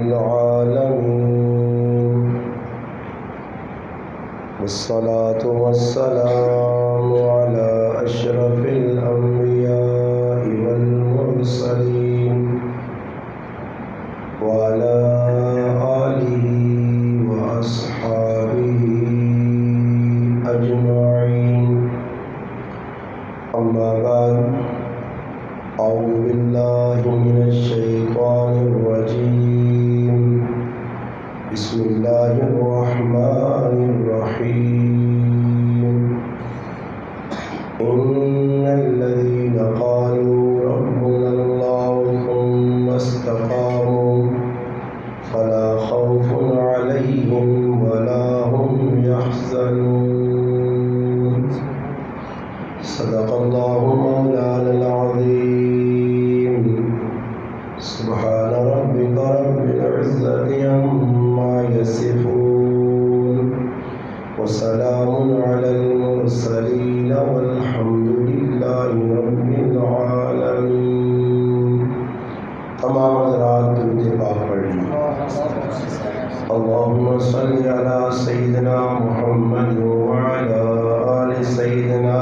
العالمين، والصلاة والسلام على أشرف الأنبياء والمرسلين وعلى آله وأصحابه أجمعين. أما بعد، أعوذ بالله من الشيطان الرجيم. بسم الله الرحمن الرحيم. إن الذين قالوا ربنا الله ثم استقاموا فلا خوف عليهم ولا هم يحزنون. صدق الله مولانا العظيم. سبحان ربك رب العزة عما يصفون، وسلام على المرسلين والحمد لله رب العالمين. تمام حضرات درود پاک پڑھیں. اللهم صل على سيدنا محمد وعلى آل سيدنا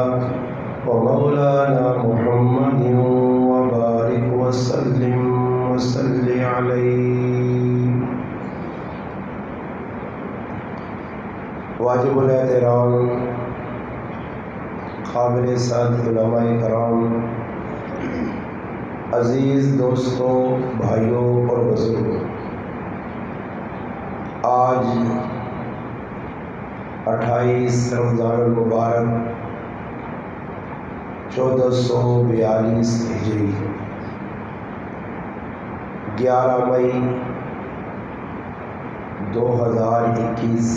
ومولانا محمد وبارك وسلم وصل عليه. واجب الاحترام قابل سعادت علماء کرام، عزیز دوستوں، بھائیوں اور بزرگوں، آج 28 رمضان المبارک 1442 ہجری، 11 مئی 2021،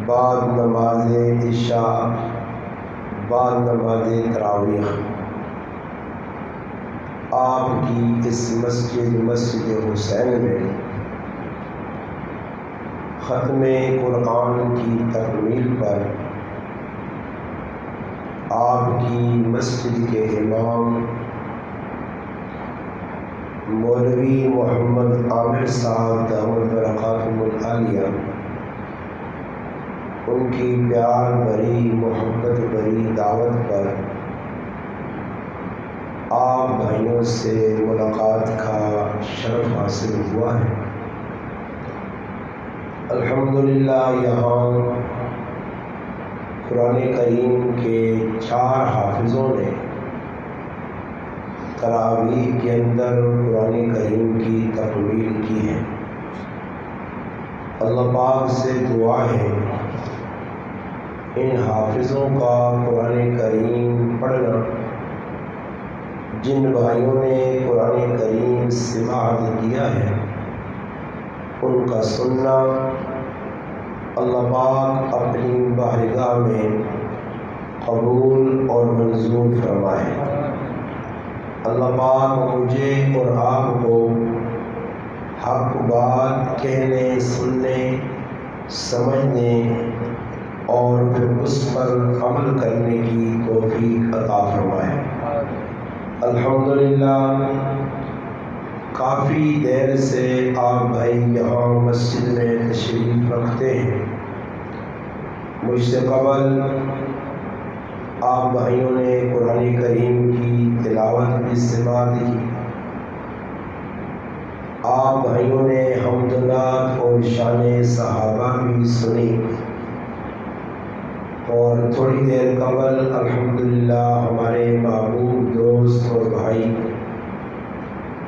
بعد نماز عشاء، بعد نماز تراویح، آپ کی اس مسجد حسین میں ختم قرآن کی تکمیل پر آپ کی مسجد کے امام مولوی محمد عامر صاحب دامت برکاتہم العالیہ، ان کی پیار بھری محبت بھری دعوت پر آپ بھائیوں سے ملاقات کا شرف حاصل ہوا ہے. الحمدللہ یہاں قرآن کریم کے 4 حافظوں نے تراویح کے اندر قرآن کریم کی تکمیل کی ہے. اللہ پاک سے دعا ہے ان حافظوں کا قرآن کریم پڑھنا، جن بھائیوں نے قرآن کریم سماعت کیا ہے ان کا سننا اللہ پاک اپنی بارگاہ میں قبول اور منظور فرمائے. اللہ پاک مجھے اور آپ کو حق بات کہنے، سننے، سمجھنے اور پھر اس پر عمل کرنے کی توفیق عطا فرمائے. الحمدللہ کافی دیر سے آپ بھائی یہاں مسجد میں تشریف رکھتے ہیں. مجھ سے قبل آپ بھائیوں نے قرآن کریم کی تلاوت بھی سماعت کی، آپ بھائیوں نے حمد نعت اور شان صحابہ بھی سنی، اور تھوڑی دیر قبل الحمدللہ ہمارے محبوب دوست اور بھائی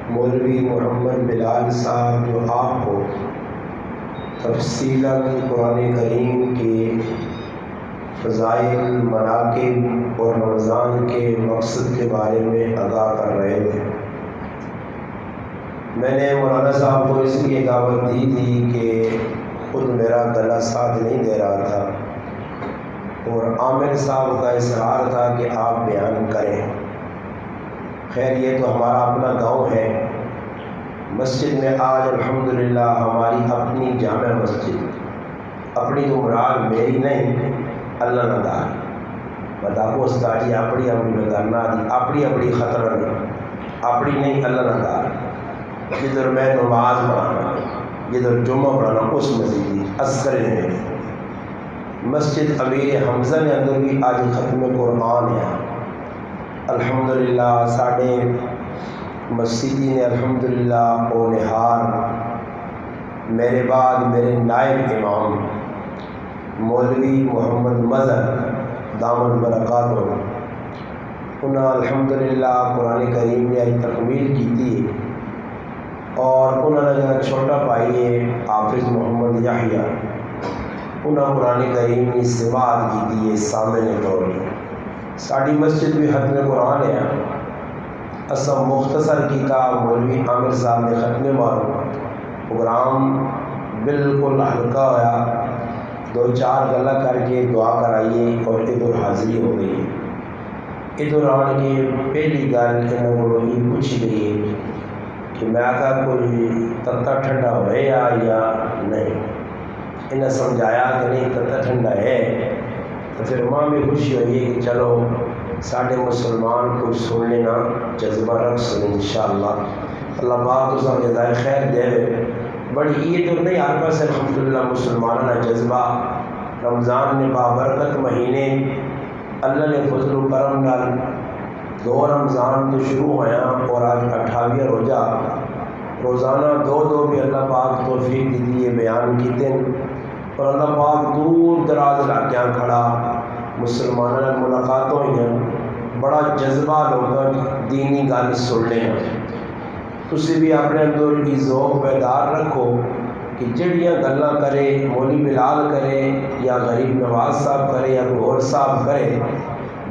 مولوی محمد بلال صاحب جو آپ کو تفصیلاً قرآن کریم کے فضائل، مناقب اور رمضان کے مقصد کے بارے میں آگاہ کر رہے تھے. میں نے مولانا صاحب کو اس لیے دعوت دی تھی کہ خود میرا گلا ساتھ نہیں دے رہا تھا، اور عامر صاحب کا اصرار تھا کہ آپ بیان کریں. خیر یہ تو ہمارا اپنا گاؤں ہے. مسجد میں آج الحمدللہ ہماری اپنی جامع مسجد، اپنی تو مراد میری نہیں، اللہ نہ دار بتا پوستا جی اپنی اپنی نظر نہ دی اپنی اپنی خطرہ نہیں. اپنی نہیں اللہ نہ کار جدھر میں نماز پڑھانا جدھر جمعہ پڑھانا اس مسجد اصغر میں مسجد امیر حمزہ نے اندر بھی آج ختم قرآن ہے الحمدللہ ساڑھے مسجدی نے الحمدللہ او نہار میرے بعد میرے نائب امام مولوی محمد مظہر دامن برکاتہ انہوں الحمدللہ قرآن کریم نے تکمیل کی تھی اور انہوں نے جو چھوٹا بھائی ہے حافظ محمد یحییٰ انہوں قرآن کریم کی سماعت کی تھی ہے سامنے طور ساڑھی مسجد بھی ختم قرآن ہے اسا مختصر کتاب مولوی عامر صاحب نے ختم مارو پروگرام بالکل ہلکا ہوا 2-4 گلا کر کے دعا کرائیے اور ادھر حاضری ہو گئی ادھر آن کے پہلی گل انہوں کو پوچھی گئی ہے کہ میں آقا کوئی تتا ٹھنڈا ہوئے یا نہیں انہیں سمجھایا کہ نہیں تتا ٹھنڈا ہے تو پھر ماں بھی خوشی ہوئی ہے کہ چلو ساڑھے مسلمان کو سن لینا جذبہ رکھ سن انشاءاللہ اللہ پاک اس کا جزائے خیر دے بڑی عید اور نہیں ہر پاس الحمدللہ مسلمانہ جذبہ رمضان نے بابرکت مہینے اللہ نے فضل و کرم نال 2 رمضان تو شروع ہویا اور آج 28 روزہ روزانہ 2 بھی اللہ پاک توفیق دی ہے بیان کی دن اور اللہ پاک دور دراز علاقیاں کھڑا مسلمانوں نے ملاقات ہوئی ہیں بڑا جذبہ لوگ دینی گل سن لیں تسی بھی اپنے اندر کی ذوق بیدار رکھو کہ جڑیاں گلاں کرے مولی بلال کرے یا غریب نواز صاحب کرے یا غور صاحب کرے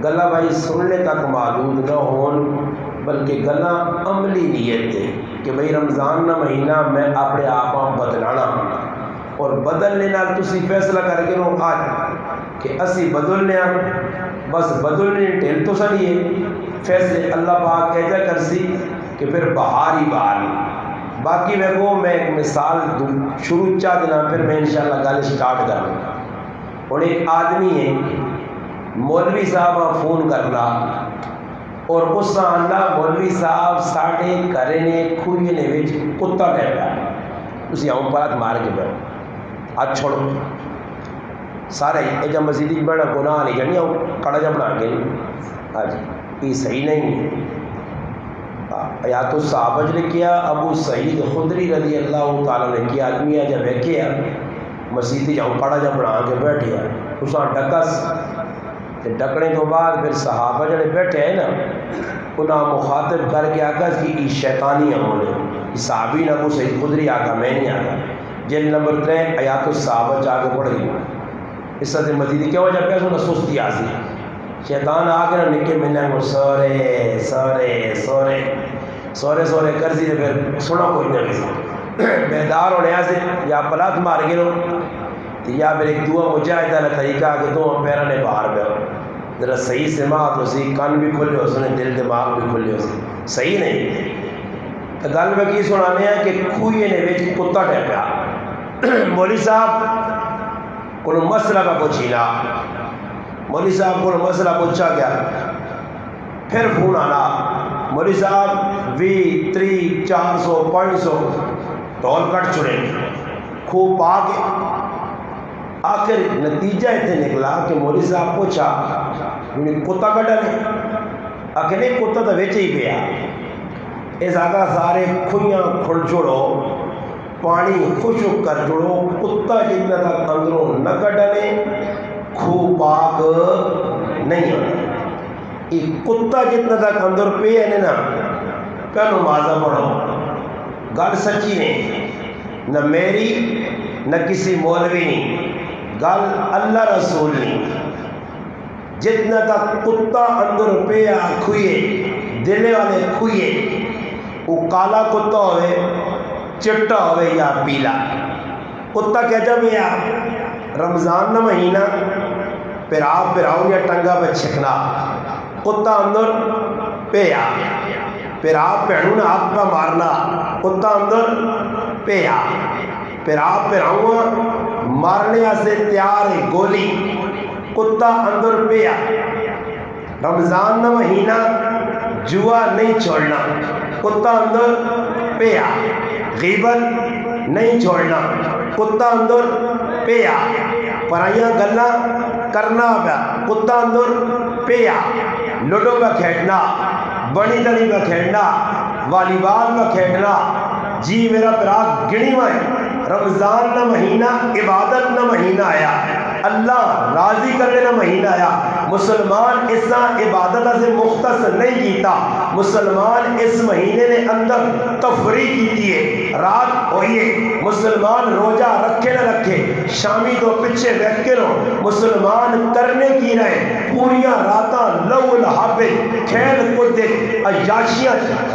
گلاں بھائی سننے تک محدود نہ ہون بلکہ گلاں عملی نیت ہے کہ بھئی رمضان نہ مہینہ میں اپنے آپ بدلانا اور بدلنے نال تسی فیصلہ کر کے رو آج کہ اسی بدلنے بس بدلنے ٹھیل تو سڑیے فیصلے اللہ پاک ایجا کرسی کہ پھر بہار ہی بہار باقی میں ایک مثال شروع چاہ دینا پھر میں انشاءاللہ گل سٹارٹ کروں اور ایک آدمی ہے مولوی صاحب فون کرنا اور اس اللہ مولوی صاحب ساڑھے کرے نے کھوئے نے ویچ کتا لے پیا اسی آؤں پرات مار کے پہ آج چھوڑو سارے ایجا مزیدی بڑا گناہ نہیں جانی آؤں کڑا جا بنا کے آج یہ صحیح نہیں ہے یا تو صحابہ نے کیا ابو سعید خدری رضی اللہ تعالیٰ نے کیا آدمی جب ویکھیا مسیحی جاؤں کڑا جا بنا کے بیٹھے اس ڈکس ڈکنے تو بعد پھر صحابہ جڑے بیٹھے ہیں نا انہاں مخاطب کر کے آگا کہ یہ شیطانی عمل صحابی نہ ابو سعید خدری آگا میں نہیں آگا جن نمبر 3 آیات الصحابہ جا کے پڑھ گئی اس سے مزید کیا وجہ پہ سونا سستی آسی شیطان آگے نہ نکے ملنے کو سورے سورے سورے سورے سورے کر دی پھر سنا کوئی نہ کسی بیدار ہونے سے یا پلات مار گئے یا پھر ایک دعا مجاہدہ نہ طریقہ کہ تو پیرا نے باہر گئے ذرا صحیح سماعت ہو سی کان بھی کھلے ہو سنے دل دماغ بھی کھلے ہو سی صحیح نہیں تو گل میں کی سنانے ہیں کہ کھوئے نے بیچ کتا ٹے پیا مولی صاحب کو مسئلہ کا پوچھینا مولی صاحب کو مسئلہ پوچھا گیا پھر فون آنا مولی صاحب 20 30 400 500 ٹول کٹ چھڑے خوب پا کے آخر نتیجہ اتنے نکلا کہ مولی صاحب پوچھا انہیں کتا کٹا نہیں آخر نہیں کتا تو ویچے ہی پیا اس آگا سارے کھویاں کھڑ چھوڑو پانی خشک کر چھوڑو کتا جتنا تک اندروں نہ کٹنے کھو پاک نہیں ہونا یہ کتا جتنا تک اندر پہ ہے نا پہلو مازہ پڑھو گل سچی نہیں نہ میری نہ کسی مولوی نہیں گل اللہ رسول نہیں جتنا تک کتا اندر پہ کھوئے دلے والے کھوئے وہ کالا کتا ہوئے چٹا ہوئے یا پیلا کتا کہتا بھیا رمضان نہ مہینہ پھر آپ پھراؤں یا ٹنگا پہ چھکنا کتا اندر پہ پھر آپ پہنوں نے ہاتھ پہ مارنا کتا اندر پہ پھر آپ پھراؤں مارنے سے تیار ہے گولی کتا اندر پہ رمضان نہ مہینہ جوا نہیں چھوڑنا، کتا اندر پیا، غیبت نہیں چھوڑنا، کتا اندر پیا، پرائیاں گلاں کرنا پیا، کتا اندر پیا، لوڈو کا کھیلنا، بڑی دلی کا کھیلنا، والی بال کا کھیلنا، جی میرا پراگ گنی وائے رمضان نہ مہینہ عبادت نہ مہینہ آیا، اللہ راضی کرنے نہ مہینہ آیا، مسلمان اس عبادت سے مختص نہیں کیتا، مسلمان اس مہینے نے اندر تفریح کیتی ہے، رات ہوئیے مسلمان روزہ رکھے نہ رکھے، شامی تو پچھے بیٹھ کے رہو، مسلمان کرنے کی رہے، پوریاں راتاں لو لحابے، کھیل کودے، عیاشیاں،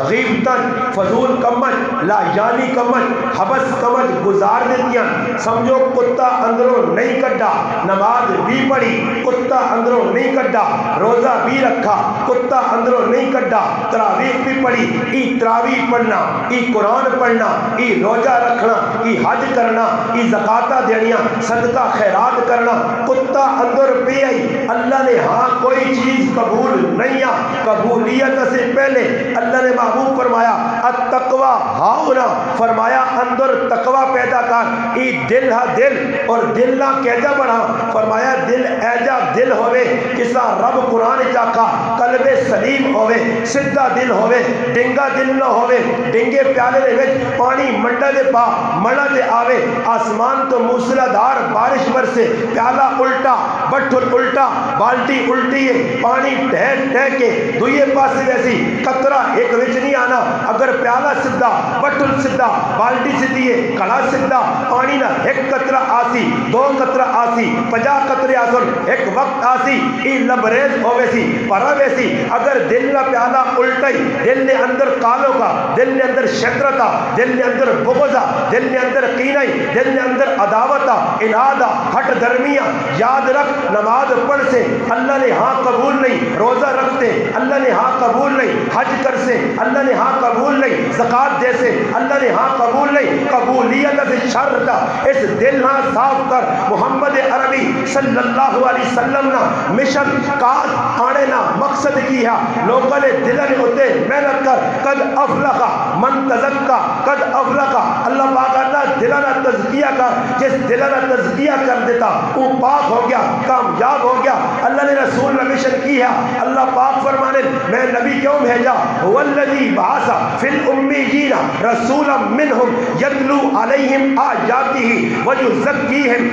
غیبتاں، فضول کمت، لا یعنی کمت، حبس کمت گزار دیتیاں، سمجھو کتا اندروں نہیں کٹا، نماز بھی پڑھی، کتا اندروں نہیں کٹا، روزہ بھی رکھا، کتا اندروں نہیں کٹا، تراویح بھی پڑھی، ای تراویح پڑھنا، ای قرآن پڑھنا، ای روزہ رکھنا، ای حج کرنا، ای زکاتہ دینیاں، صدقہ خیرات کرنا، کتا اندر پی آئی، اللہ نے ہاں کوئی چیز قبول نہیں آ، قبولیت سے پہلے اللہ نے محبوب فرمایا التقوی ہاؤنا، فرمایا اندر تقوی پیدا کر، ای دل ہا دل، اور دل نہ کیجا بڑھا، فرمایا دل ایجا دل ہوئے کسا رب قرآن چاکا، قلب سلیم ہوئے، سدھا دل ہوئے، ڈنگا دل نہ ہوئے، ڈنگے پیالے دے وچ پانی منڈا دے پا مڑا دے آوے، آسمان تو موسلادھار بارش برسے، پیالہ الٹا بٹھل الٹا، بالٹی الٹی ہے، پانی ٹھہر ٹھہر کے دوئے پاسے ویسی قطرہ ایک وچ نہیں آنا، اگر پیالہ سدھا بٹھل سدھا بالٹی سدھی ہے کڑا سدھا، پانی نہ ایک قطرہ آسی، دو قطرہ آسی، 50 قطرے آسن ایک وقت آسی، ای لبریز ہوئے سی پرا ویسی، اگر دل نہ پیالہ الٹائی، دل نے اندر کالو کا، دل نے اندر شدرتا، دل نے اندر بغضا، دل نے اندر قینائی، دل نے اندر عداوتا، انادا، ہٹ درمیاں، یاد رکھ نماز پڑھ سے اللہ نے ہاں قبول نہیں، روزہ رکھتے اللہ نے ہاں قبول نہیں، حج کر سے اللہ نے ہاں قبول نہیں، زکات دے سے اللہ نے ہاں قبول نہیں، قبولیت سے شر دا اس دل ہاں صاف کر، محمد عربی صلی اللہ علیہ وسلم نا مشن کاج آنے نا مقصد کیا، لوگوں نے دلن ہوتے محنت کر، قد افلقا من تزکا، قد افلقا، اللہ پاک اللہ دلنا تزکیہ کر، جس دلنا تزکیہ کر دیتا وہ پاک ہو گیا، کامیاب ہو گیا، اللہ نے رسول نے مشن کیا، اللہ پاک فرمانے میں نبی کیوں بھیجا، والذی بعث فی الامیین رسولا منہم یتلو علیہم آیاتہ ویزکیہم،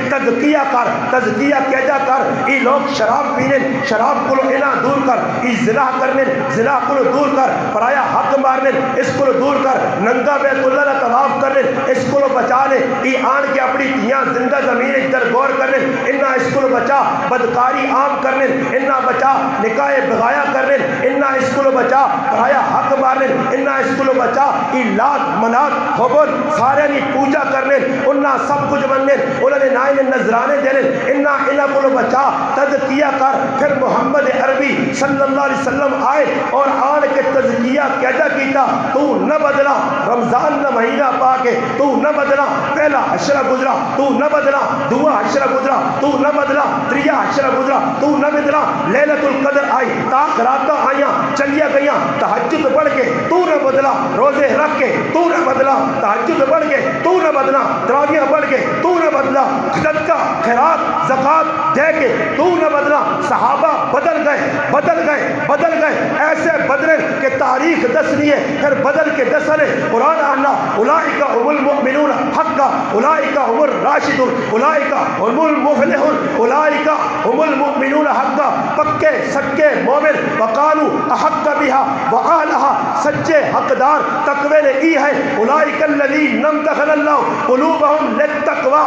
تزکیہ کر، تزکیہ کیجا کر، ای لوگ شراب پینے شراب کو انا دور کر، ای زنا کرنے زنا کو دور کر، پرایا حق مارنے اس کو دور کر، ننگا بیت اللہ نہ طواف کرنے اس کو بچا لے، ای آن کے اپنی دھیاں زندہ زمین در غور کرنے انہا اس کو بچا، بدکاری عام کرنے انہا بچا، نکاح بغایا کرنے انہا اس کو بچا، پرایا حق مارنے انہا اس کو بچا، ای لات منات حبل سارے نی پوجا کرنے انہا سب کچھ بننے، انہوں نے نائن نظرانے دینے انہا کو بچا، تذکیہ کر، پھر محمد عربی صلی اللہ علیہ وسلم آئے اور آن کے تذکیہ کیجا کیتا، تو نہ بدلا، رمضان نہ مہینہ پاکے تو نہ بدلا، پہلا عشرہ گزرا تو نہ بدلا، دعا عشرہ گزرا تو نہ بدلا، تریہ عشرہ گزرا تو نہ بدلا، لیلۃ القدر آئی تاک راتاں آئیاں چلیا گئیاں، تہجد پڑھ کے تو نہ بدلا، روزے رکھ کے تو نہ بدلا، تہجد پڑھ کے تو نہ بدلا، تراویح پڑھ کے تو نہ بدلا، صدقہ خیرات زکات دے کے تو نہ بدلا، صحابہ بدل گئے ایسے بدلے کہ تاریخ دسنی ہے، پھر بدل کے دسنے قرآن آنا، اولئک هم المؤمنون حقا، اولئک هم الراشدون، اولئک هم المفلحون، اولئک هم المؤمنون حقا، پکے سچے مومن، وقالوا احق بها واهلها، سچے حقدار تقوی نے ای ہے، اولئک الذین امتحن اللہ قلوبهم للتقوی،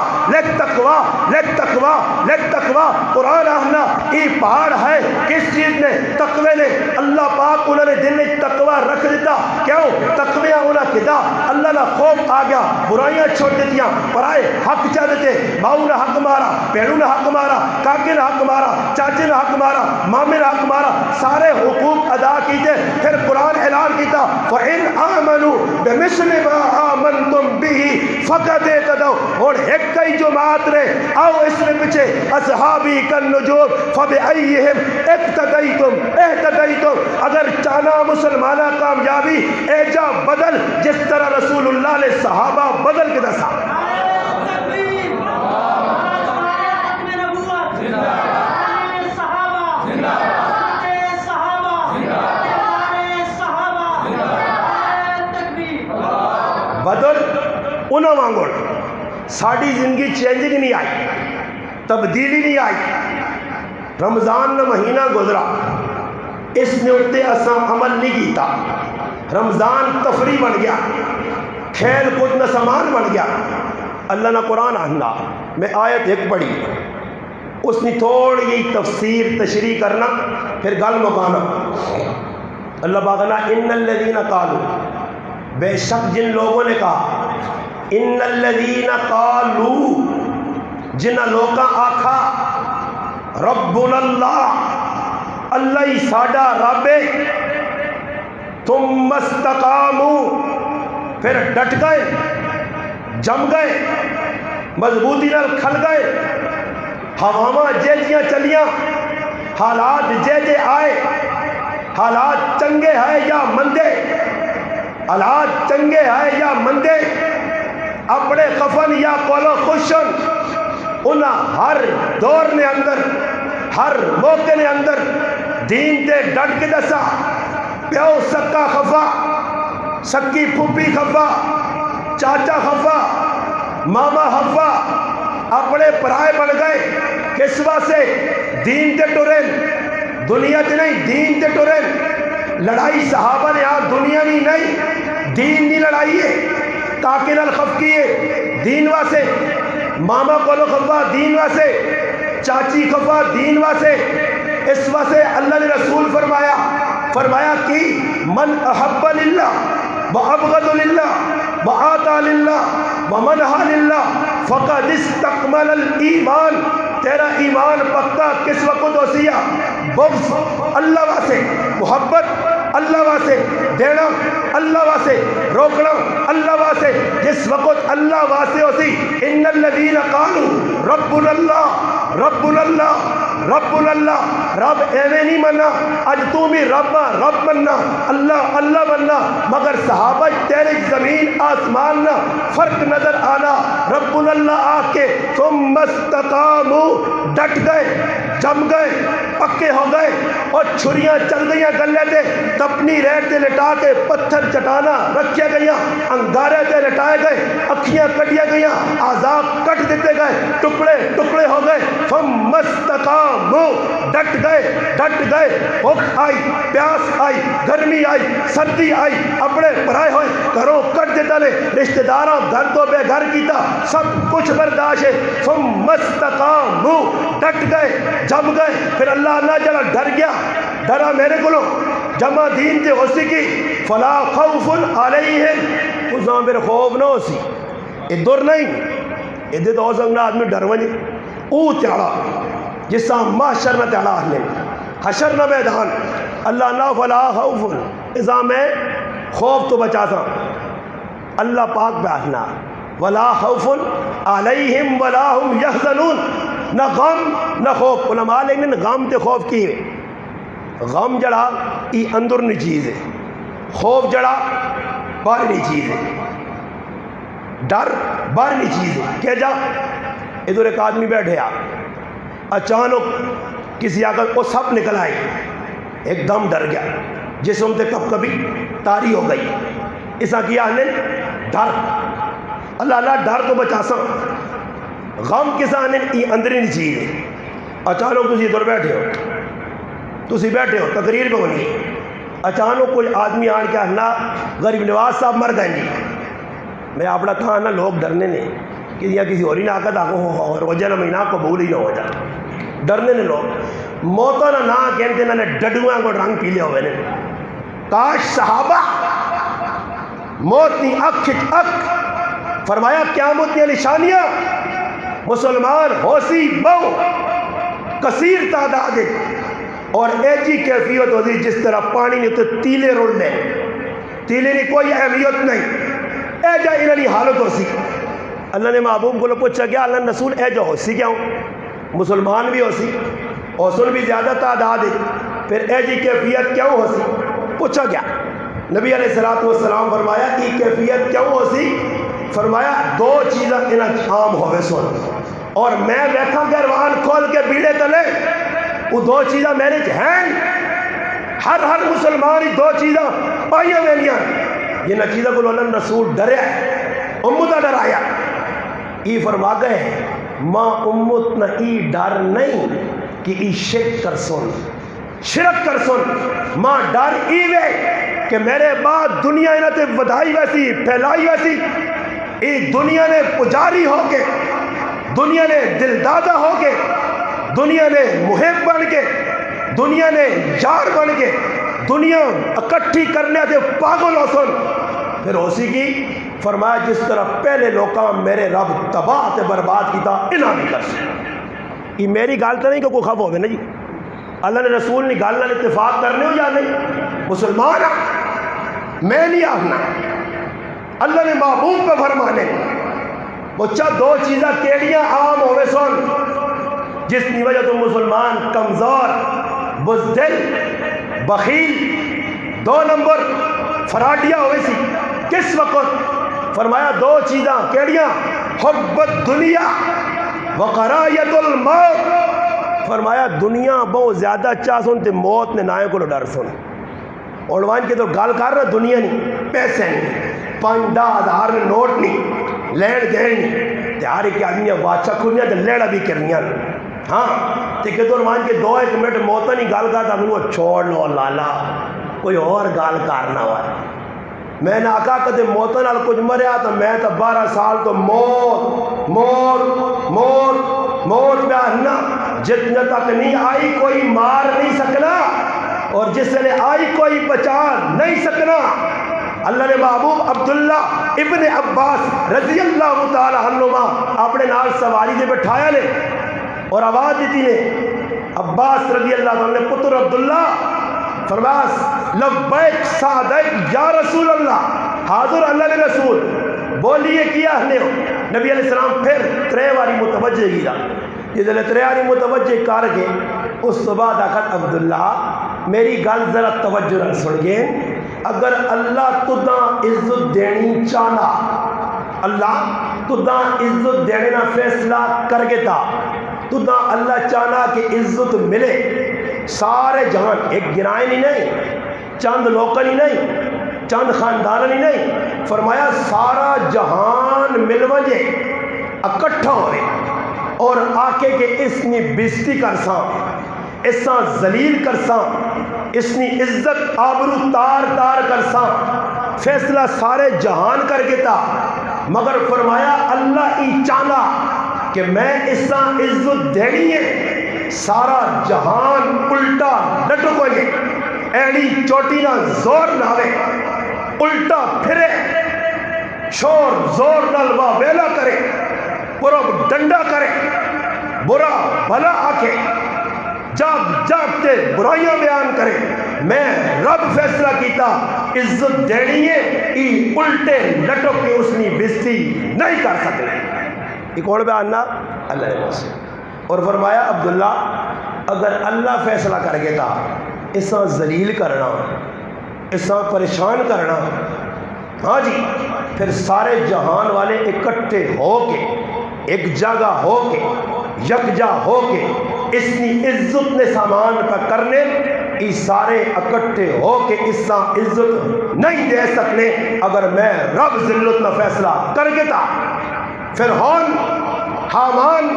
قرآن آنا ای پہاڑ ہے، کس چیز نے؟ تقوی نے، اللہ پاک انہوں نے دل میں تقوی رکھ دیتا، کیوں؟ تقوی انہوں کدا اللہ نہ خوف آ گیا، برائیاں چھوڑ دیتیاں، پرائے حق چاہ دیتے، ماؤں نے حق مارا، پیڑوں نے حق مارا، کاکے نے حق مارا، چاچے نے حق مارا، مامے نے حق مارا، سارے حقوق ادا کیتے، پھر قرآن اعلان کیتا وَإِنْ آمَنُوا بِمِثْلِ مَا آمَنْتُمْ بِهِ فَقَدْ اهْتَدَوْا، اور ایک کئی جماعت رہے آؤ اس میں پیچھے اصحابی کالنجوم فَبِأَيِّهِمْ اِقْتَدَيْتُمْ، اگر چانا مسلمانہ کامیابی ایجا بدل جس طرح رسول اللہ نے صحابہ بدل کے دسا. بدل انہوں وانگوڑ ساڑھی زندگی چینجنگ نہیں آئی، تبدیلی نہیں آئی. رمضان نہ مہینہ گزرا اس نے اٹھتے اساں عمل نہیں کیتا. رمضان تفریح بن گیا، کھیل کود نہ سامان بن گیا. اللہ نہ قرآن آنا میں آیت ایک پڑھی اس نے تھوڑی تفسیر تشریح کرنا پھر گل مکانا. اللہ باغنا ان الذین قالوا، بے شک جن لوگوں نے کہا، ان الذین قالوا جنہ لوگاں آکھا ربنا اللہ، اللہ ہی ساڈا رب ہے، ثم استقاموا پھر ڈٹ گئے، جم گئے، مضبوطی نال کھل گئے. ہواواں جیجیاں چلیاں، حالات جے آئے، حالات چنگے ہیں یا مندے، حالات چنگے ہیں یا مندے، اپنے خفن یا کولو خوشن، انہاں ہر دور نے اندر ہر موقع نے اندر دین تے ڈٹ کے دسا. پیو سکا خفا، سکی پھوپھی خفا، چاچا خفا، ماما خفا، اپنے پرائے بن گئے. کس واسطے؟ دین تے ٹرین، دنیا تے نہیں، دین تے ٹرین. لڑائی صحابہ نے دنیا نہیں، دین نہیں لڑائی ہے. کاکے نال خفکی ہے دین واسطے، ماما کولو خفا دین واسطے، چاچی خفا دین واسطے. اس واسطے اللہ نے رسول فرمایا کہ من احب للہ وابغض للہ وآتا للہ ومنہا للہ فقد استکمل الایمان. تیرا ایمان پکا کس وقت ہوسی ہے؟ بغض اللہ واسطے، محبت اللہ واسطے، دینا اللہ واسطے، روکنا اللہ واسطے. جس وقت اللہ واسطے ہوسی ان الذین قالوا ربنا اللہ ربنا اللہ ربنا اللہ، رب ایویں نہیں منا اج تو بھی رب مننا، اللہ اللہ مننا. مگر صحابہ تیرے زمین آسمان نہ فرق نظر آنا. ربنا اللہ آ کے ثم استقاموا، ڈٹ گئے، جم گئے، پکے ہو گئے، اور چھریاں چل گئیاں گلے تے، تپنی ریت تے لٹا کے پتھر چٹانا رکھیا گئیاں، انگارے تے لٹائے گئے، اکھیاں کٹیا گئیاں، آزاد کٹ دیتے گئے، ٹکڑے ٹکڑے ہو گئے. ثم استقاموا، ڈٹ گئے. بھوک آئی، پیاس آئی، گرمی آئی، سردی آئی، اپنے پرائے ہوئے گھروں کٹ دیتا نے، رشتہ داروں گھر تو بے گھر کیتا، سب کچھ برداشت ہے. ثم استقاموا، ڈٹ گئے، جم گئے. پھر اللہ نہ جڑا ڈر گیا، ڈرا میرے کو جمع دین تے ہو سکی فلا خوف علیہم، اس میرے خوف نہ ہو سی. یہ دور نہیں، یہ تو ہو سکنا آدمی ڈر وجے او تیارا جس سے محشر نہ تیارا آنے حشر نہ میدان. اللہ نہ فلا خوف، ازا میں خوف تو بچا تھا. اللہ پاک پہ آخنا ولا خوف علیہم ولا ہم یحزنون، نہ غم نہ خوف. علماء لیکن غم تے خوف کی ہے. غم جڑا یہ اندرونی چیز ہے، خوف جڑا باہرنی چیز ہے، ڈر باہرنی چیز ہے. کہ جا ادھر ایک آدمی بیٹھے اچانک کسی آگے وہ سب نکل آئی، ایک دم ڈر گیا، جسم تے کب کبھی تاری ہو گئی. اسا کیا نے ڈر، اللہ اللہ ڈر تو بچا سا. غم کسا نے یہ اندرینی چیز ہے. اچانک تسی ادھر بیٹھے ہو تقریر پہ ہونی، اچانک کوئی آدمی آن کے آنا غریب نواز صاحب مر گئے جی. میں اپنا کہا نا لوگ ڈرنے نے کہ یا کسی اور ہی نہ آکت آگو روزہ نہ مہینہ قبول ہی نہ ہو جا. ڈرنے نے لوگ موتا نہ کہتے انہوں نے ڈڈویاں کو رنگ پی لیا ہوئے نے. کاش صحابہ موت نی اکھ فرمایا قیامت کی نشانیاں مسلمان ہوسی بہو کثیر تعداد اور ایجی کیفیت ہوتی جس طرح پانی نے تو تیلے رول لے، تبدیلی نہیں، کوئی اہمیت نہیں، اے جا انہی حالت ہو سی۔ اللہ نے محبوب کو پوچھا گیا اللہ رسول اے جو ہو سی کیا ہوں، مسلمان بھی ہو سی، حسن بھی زیادہ تعداد ہے، پھر اے جی کیفیت کیوں ہو سی پوچھا گیا۔ نبی علیہ الصلوۃ والسلام فرمایا کہ کیفیت کیوں ہو سی؟ فرمایا دو چیزاں انہاں عام ہوئے سن، اور میں بیٹھا گروان کھول کے بیڑے تلے، وہ دو چیزاں میرے ہیں، ہر مسلمان دو چیزاں پائیاں میریاں، جنہاں چیزاں کو اللہ رسول ڈرے امت ڈرایا۔ ای فرما گئے ماں امت نہ ای ڈر نہیں کہ ای شرک کر سن، ماں ڈر ای وے کہ میرے بعد دنیا انہاں تے ودائی ویسی پھیلائی ویسی، ای دنیا نے پجاری ہو کے، دنیا نے دلدادہ ہو کے، دنیا نے محب بن کے، دنیا نے یار بن کے، دنیا اکٹھی کرنے سے پاگل ہو سن، پھر ہو سی کی فرمایا جس طرح پہلے لوکاں میرے رب تباہ تے برباد کیتا انہاں بھی کر سی۔ یہ میری گل تو نہیں کہ کوئی خف ہوگی نا جی، اللہ نے رسول نے گل نال اتفاق کرنے ہو یا نہیں، مسلمان میں نہیں آخنا، اللہ نے محبوب پہ فرمانے بچہ دو چیزاں کیڑیاں عام ہوئے سن جس کی وجہ تو مسلمان کمزور، بزدل، بخیل، دو نمبر فراڈیا ہوئے سی۔ کس وقت؟ فرمایا دو چیزاں کیڑیاں، حب الدنیا وقرایت الموت، فرمایا دنیا بہت زیادہ چاہ سن تے موت نے نائیں کو ڈر سن۔ اڑوان کے تو گال کر رہا دنیا نہیں، پیسے نہیں، 5,000 میں نوٹ نہیں، لین دین نہیں، تیاری کے آدمی واچا کھولیا تو لیڑا بھی کرنیا، ہاں تے کہ تو اڑوان کے 2-1 منٹ موتا نہیں گال کرتا وہ چھوڑ لو لالا کوئی اور گال کرنا ہوا۔ میں نے آقا کدے موتا نال کچھ مریا تو میں تو 12 سال تو موت موت موت موت پہ آنا، جتنے تک نہیں آئی کوئی مار نہیں سکنا، اور جس نے آئی کوئی بچا نہیں سکنا۔ اللہ نے محبوب عبداللہ ابن عباس رضی اللہ تعالی عنہما اپنے نال سواری سے بٹھایا لے اور آواز دیتی نے، عباس رضی اللہ عنہ نے پتر عبداللہ فرمایا لبیک سعدیک یا رسول اللہ، حاضر اللہ کے رسول بولیے کیا ہنے ہو۔ نبی علیہ السلام پھر 3 باری متوجہ گیا، جس نے 3 باری متوجہ کر کے اس تو بعد آخر عبداللہ میری گل ذرا توجہ نہ سن گے، اگر اللہ تداں عزت دینی چاہنا، اللہ تداں عزت دینے نہ فیصلہ کر گے تا، تداں اللہ چاہنا کہ عزت ملے سارے جہان، ایک گرائن ہی نہیں، چند لوکل ہی نہیں، چند خاندان ہی نہیں، فرمایا سارا جہان مل وجے اکٹھا ہوئے اور آکے کہ اس نے بزتی کرساں، اساں ذلیل کرساں، اس نے عزت آبرو تار کرساں، فیصلہ سارے جہان کر گتا، مگر فرمایا اللہ ای چاہنا کہ میں اساں عزت دینی ہے سارا جہان الٹا لٹک ہوئے، ایڑی چوٹی نہ زور لاوے، الٹا پھرے، شور زور نلوا ویلا کرے، پرب ڈنڈا کرے، برا بھلا آکے، جاگتے برائیاں بیان کرے، میں رب فیصلہ کیتا عزت دینی ہے، ای الٹے لٹک کے اس نے بزتی نہیں کر سکتے۔ یہ کون بیان نا؟ اللہ نے بس۔ اور فرمایا عبداللہ اگر اللہ فیصلہ کر گیا تھا اساں ذلیل کرنا، اساں پریشان کرنا، ہاں جی پھر سارے جہان والے اکٹھے ہو کے ایک جگہ ہو کے یکجا ہو کے اس کی عزت نے سامان پر کرنے، یہ سارے اکٹھے ہو کے اساں عزت نہیں دے سکنے اگر میں رب ذلت نہ فیصلہ کر گیا تھا۔ فرعون، حامان،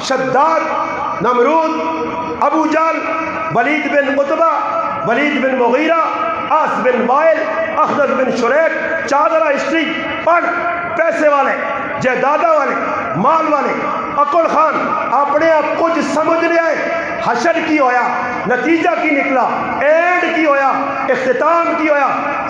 شداد، نمرود، ابو جہل، ولید بن عتبہ، ولید بن مغیرہ، عاص بن وائل، اخنس بن شریک، چادرہ ہسٹری پڑھ، پیسے والے، جائیدادہ والے، مال والے، عقل خان اپنے آپ کچھ سمجھ رہے ہیں، حشر کی ہویا، نتیجہ کی نکلا، اینڈ کی ہویا، اختتام کی ہویا،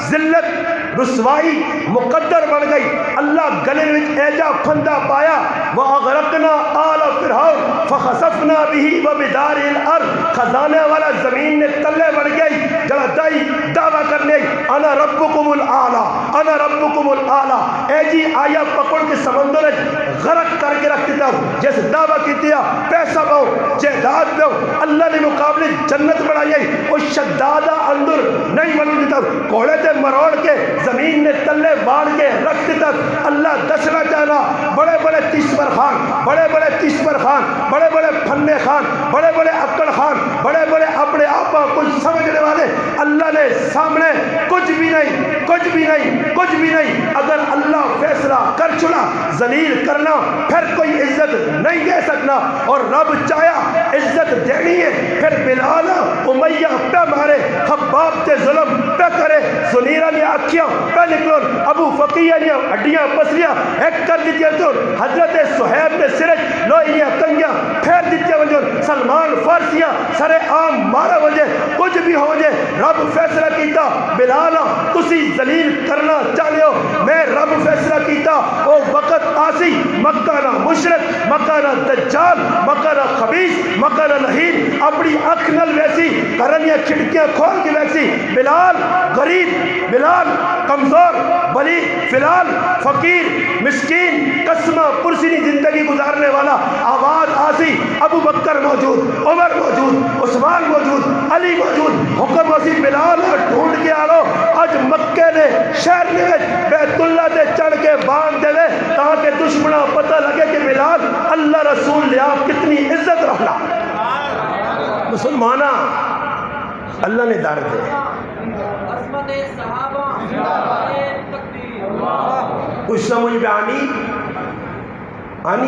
ذلت رسوائی مقدر بن گئی. اللہ گلے وچ ایجا پھندا پایا وَأَغْرَقْنَا آلَ فِرْعَوْنَ فَخَسَفْنَا بِهِ وَبِدَارِهِ الْأَرْضِ. خزانے والا زمین نے تلے بڑھ گئی. جڑا دائی دعویٰ کرنے انا ربکم العالی انا ربکم العالی. اے جی آیا پکڑ کے سمندر غرق کر کے رکھ دیتا ہوں. جس دعویٰ کی دیا پیسہ پاؤ جہداد پاؤ اللہ نے مقابلے جنت بڑھائی اور شدادہ اندر نہیں بن دیتا. گھوڑے تے مروڑ کے زمین نے تلے باڑ کے رکھ دیتا. اللہ دسنا چاہنا بڑے بڑے تیسور خان بڑے بڑے تیسور خان بڑے بڑے پھنے خان بڑے بڑے اکڑ خان بڑے بڑے اپنے آپ کچھ سمجھنے والے اللہ نے سامنے کچھ بھی نہیں کچھ بھی نہیں کچھ بھی نہیں. اگر اللہ فیصلہ کر چلا ذلیل کرنا پھر کوئی عزت نہیں دے سکنا. اور رب چاہیا عزت دینی ہے پھر بلال امیہ پہ مارے خباب تے ظلم پہ کرے سنیرہ نے اکھیاں پہ نکلون ابو فقیہ نے ہڈیاں پسلیاں ایک کر دیتیا تو حضرت صہیب نے سرج لوئیاں کنگیاں پھیر دیتیا وجہ سلمان فارسیاں سر عام مارا وجہ کچھ بھی ہو جائے رب فیصلہ کیتا بلالا تسی ذلیل کرنا چاہتے ہو میں رب فیصلہ کیتا او وقت آسی مکہ نہ مشرک مکہ نہ دجال مکہ نہ خبیث مکہ نہ لہین اپنی اکھ نل ویسی کرنیاں کھڑکیاں کھول کے ویسی بلال غریب بلال کمزور بلی فلال فقیر مسکین قسمہ پرسینی زندگی گزارنے والا آواز آسی ابو بکر موجود عمر موجود عثمان موجود علی موجود حکم وسی بلال ڈھونڈ کے آلو آج مکے نے شہر نے بیت اللہ دے چڑھ کے باندھ دے تاکہ دشمنہ پتہ لگے کہ بلال اللہ رسول لیا کتنی عزت رکھنا. مسلمانہ اللہ نے دار دے کچھ سمجھ میں آنی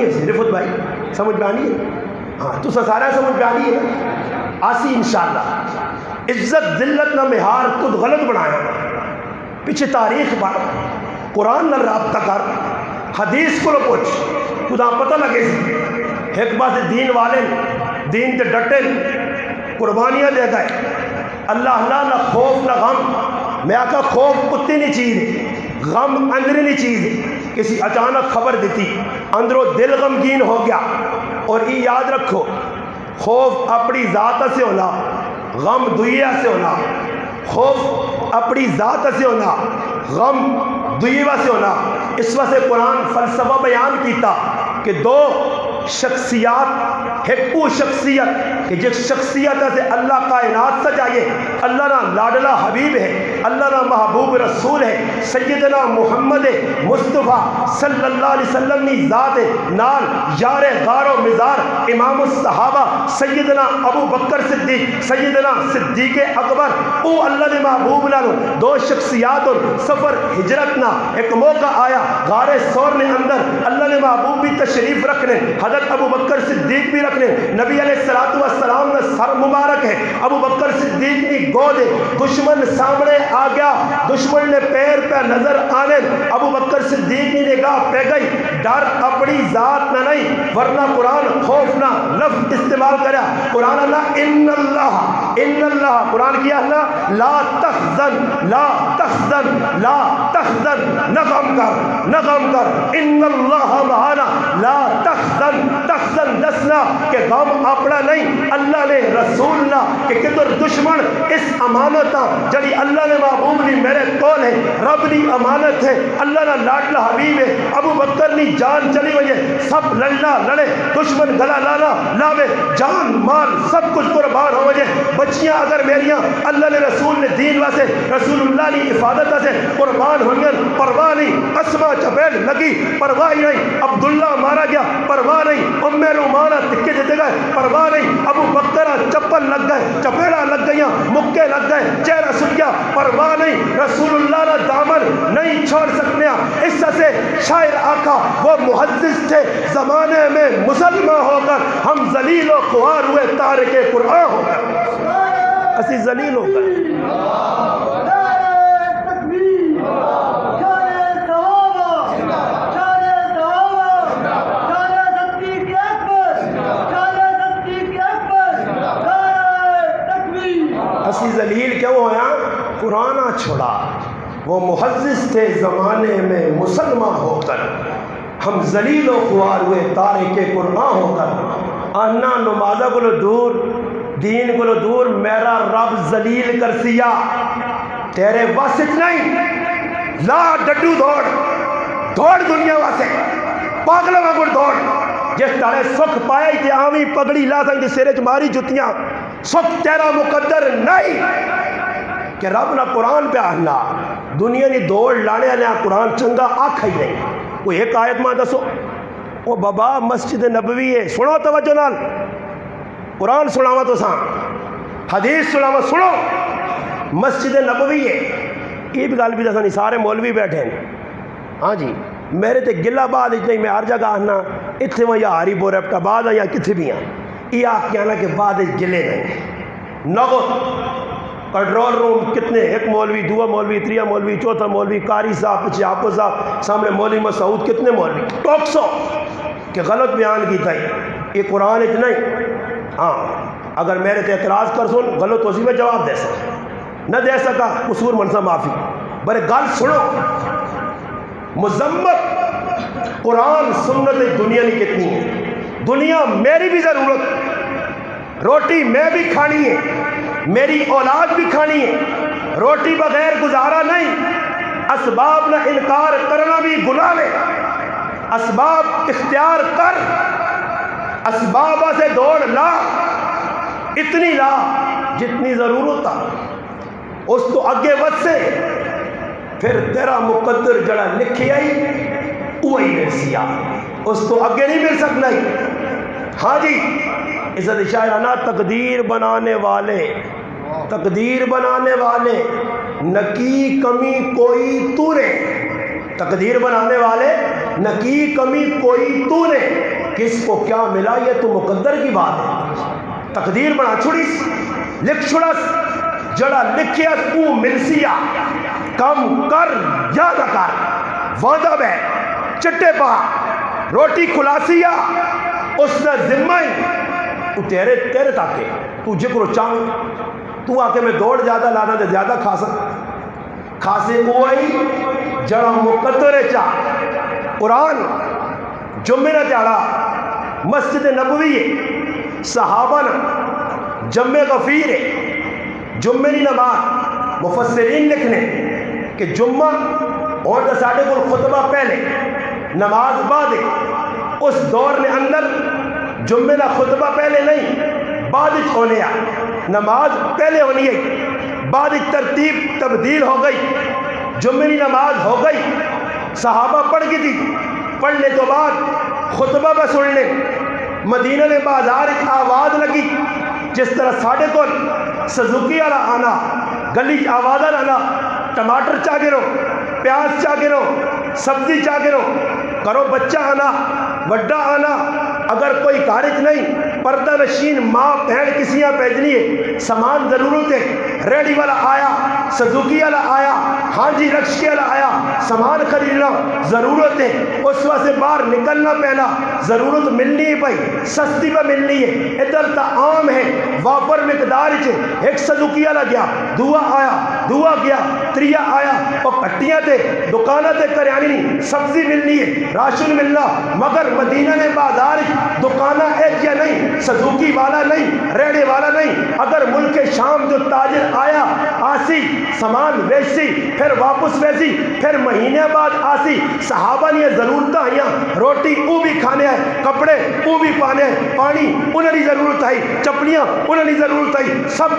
ہے رفت بھائی سمجھ میں آنی ہے ہاں تو سارا سمجھ میں آنی ہے آسی انشاءاللہ. عزت ذلت نہ مہار خود غلط بنایا پیچھے تاریخ پڑھ قرآن نہ رابطہ کر حدیث کو پوچھ خدا پتہ لگے سی ایک بات دین والے دین تے ڈٹے قربانیاں دے گئے اللہ اللہ نہ خوف نہ غم. میں آقا خوف کتی نہیں چیز ہے غم اندری نہیں چیز ہے. کسی اچانک خبر دیتی اندروں دل غمگین ہو گیا. اور یہ یاد رکھو خوف اپنی ذات سے ہونا غم دنیا سے ہونا. خوف اپنی ذات سے ہونا غم دنیا سے ہونا. اس وجہ سے قرآن فلسفہ بیان کیتا کہ دو شخصیات ایک وہ شخصیت کہ جس شخصیت سے اللہ کائنات سجائے اللہ نہ لاڈلا حبیب ہے اللہ نہ محبوب رسول ہے سیدنا محمد مصطفیٰ صلی اللہ علیہ وسلم کی ذات نال یار غار و مزار امام الصحابہ سیدنا ابو بکر صدیق سیدنا صدیق اکبر او اللہ نے محبوب نالو دو شخصیات اور سفر ہجرت نہ ایک موقع آیا غار سور نے اندر اللہ نے محبوب بھی تشریف رکھنے حضرت ابو بکر صدیق بھی رکھنے نبی علیہ السلام نے سر مبارک ہے ابو بکر صدیق کی گود ہے دشمن سامنے آ گیا دشمن نے پیر پہ نظر آنے ابو بکر صدیق کی نگاہ پہ گئی ڈر اپنی ذات نہ نہیں ورنہ قرآن خوف نہ لفظ استعمال کریا قرآن اللہ ان اللہ قرآن کیا اللہ لا تحزن لا تحزن لا تحزن نہ غم کر ان اللہ معنا لا تحزن دسنا کہ غم اپنا نہیں اللہ نے رسول نہ کہ کدھر دشمن اس امانت جڑی اللہ نے محبوب نے میرے کول ہے رب دی امانت ہے اللہ نہ لاڈلا حبیب ہے ابو بکر نی جان چلی وجہ سب لڑنا لڑے دشمن گلا لانا لاوے جان مال سب کچھ قربان ہو وجہ بچیاں اگر میریاں اللہ نے رسول نے دین واسے رسول اللہ نے حفاظت سے قربان ہوئیں پرواہ نہیں اسما چپیل لگی پرواہ نہیں عبداللہ مارا گیا پرواہ نہیں ام رومانہ تکے دیتے گئے پرواہ نہیں ابو بکرہ چپل لگ گئے چپیڑا لگ گئیاں مکے لگ گئے چہرہ سن گیا پرواہ نہیں رسول اللہ نے دامن نہیں چھوڑ سکتے اس سے شاعر آقا وہ محدث تھے زمانے میں مسلمان ہو کر ہم ذلیل و خوار ہوئے تارک قرآن ہو کر اسی ذلیل ہو کر اسی ذلیل کیوں ہویا قرآن چھوڑا وہ محدث تھے زمانے میں مسلمان ہو کر، ہم ذلیل و خوار ہوئے تارک قرآن ہو کر، آنا نمازہ کو دور دین کو دور، میرا رب ذلیل کر سیا تیرے واسط نہیں، لا ڈڈو دوڑ دوڑ دنیا واسے پاگل وگڑ دوڑ، جس تارے سکھ پائے کہ آمی پگڑی لا سکتے سیرے چماری جتیاں، سکھ تیرا مقدر نہیں کہ رب نہ قرآن پہ آنا دنیا نی دوڑ لانے لیا قرآن چنگا آکھا ہی نہیں۔ کوئی ایک آیت ماں دسو، وہ بابا مسجد نبوی ہے، سنو توجہ نال، قرآن سناوا تو ساں، حدیث سناوا، سنو مسجد نبوی ہے، یہ بھی گل بھی دسا نہیں، سارے مولوی بیٹھے ہیں، ہاں جی میرے تے گلہ بعد نہیں، میں ہر جگہ آنا اتنے میں یا ہاری بور ایپٹا بعد یا کتنے بھی ہاں، یہ آکھ کے آنا کہ بعد گلے نہیں، نغت کنٹرول روم کتنے، ایک مولوی، دو مولوی، تریا مولوی، چوتھا مولوی، قاری صاحب، پیچھے حافظ صاحب، سامنے مولوی مسعود، کتنے مولوی ٹوک سو کہ غلط بیان کیتا ہے، یہ قرآن اتنا ہی۔ ہاں اگر میرے تے اعتراض کر سن غلط ہو سی میں جواب دے سکتا، نہ دے سکا قصور منسا معافی، برے گل سنو، مذمت قرآن سنت دنیا نہیں کتنی ہے، دنیا میری بھی ضرورت، روٹی میں بھی کھانی ہے، میری اولاد بھی کھانی ہے، روٹی بغیر گزارا نہیں، اسباب نہ انکار کرنا بھی گناہ ہے، اسباب اختیار کر، اسباب سے دوڑ لا، اتنی لا جتنی ضرورت ہے، اس تو اگے بد سے پھر تیرا مقدر جڑا لکھی آئی وہی مل سیا، اس تو اگے نہیں مل سکنا ہی۔ ہاں جی عزت شاعرانہ، تقدیر بنانے والے، تقدیر بنانے والے نکی کمی کوئی تو نے، تقدیر بنانے والے نکی کمی کوئی تو نے، کس کو کیا ملا یہ تو مقدر کی بات ہے، تقدیر بنا چھڑیس، لکھ چھڑس، جڑا لکھیا تو مل سیا، کم کر یا نہ کر، وعدہ بے چٹے پا روٹی کھلاسیا، اس نے ذمہ ہی تو تیرے تاکے تو جکرو چاہیں، تو آکے میں دوڑ زیادہ لانا دے زیادہ کھاسے کوئی جڑا مقدر چاہ۔ قرآن جمعہ نہ دیاڑا مسجد نبوی ہے، صحابہ نا جمع غفیر ہے، جمعہ نی نماز مفسرین لکھنے کہ جمعہ اور دا ساڑھے کو خطبہ پہلے نماز بعد ہے، اس دور نے اندر جمعہ نہ خطبہ پہلے نہیں بعد ہونے آ، نماز پہلے ہونی ہے، بعد ترتیب تبدیل ہو گئی، جمعہ کی نماز ہو گئی، صحابہ پڑھ گئی تھی، پڑھنے تو بعد خطبہ پہ سننے مدینہ میں بازار آواز لگی، جس طرح ساڑھے کو سزوکی والا آنا، گلی آواز آنا، ٹماٹر چاہ گرو، پیاز چاہ گرو، سبزی چاہ گرو، کرو بچہ آنا، وڈا آنا، اگر کوئی کارج نہیں، پردہ نشین ماں بہن کسیاں بھیجنی ہے، سامان ضرورت ہے، ریڈی والا آیا، سزوکی والا آیا، ہاں جی رکشے والا آیا، سامان خریدنا ضرورت ہے، اس وقت سے باہر نکلنا پہنا، ضرورت ملنی ہے بھائی، سستی پہ ملنی ہے، ادھر تا عام ہے، واپر مقدار چھے، ایک سزوکی والا گیا، دعا آیا، دعا گیا، تریا آیا، اور کٹیاں تے دکانہ تے کریانی نہیں، سبزی ملنی ہے، راشن ملنا، مگر مدینہ نے بازار دکانہ ایک یا نہیں، سزوکی والا نہیں، ریڑے والا نہیں، اگر ملک شام جو تاجر آیا آسی سامان ویسی، پھر واپس ویسی، پھر مہینے بعد آسی، صحابہ نے ضرورت آئیاں، روٹی او بھی کھانے آئے، کپڑے او بھی پانے آئے، پانی انہیں نہیں ضرورت آئی، چپلیاں انہیں نہیں ضرورت آئی، سب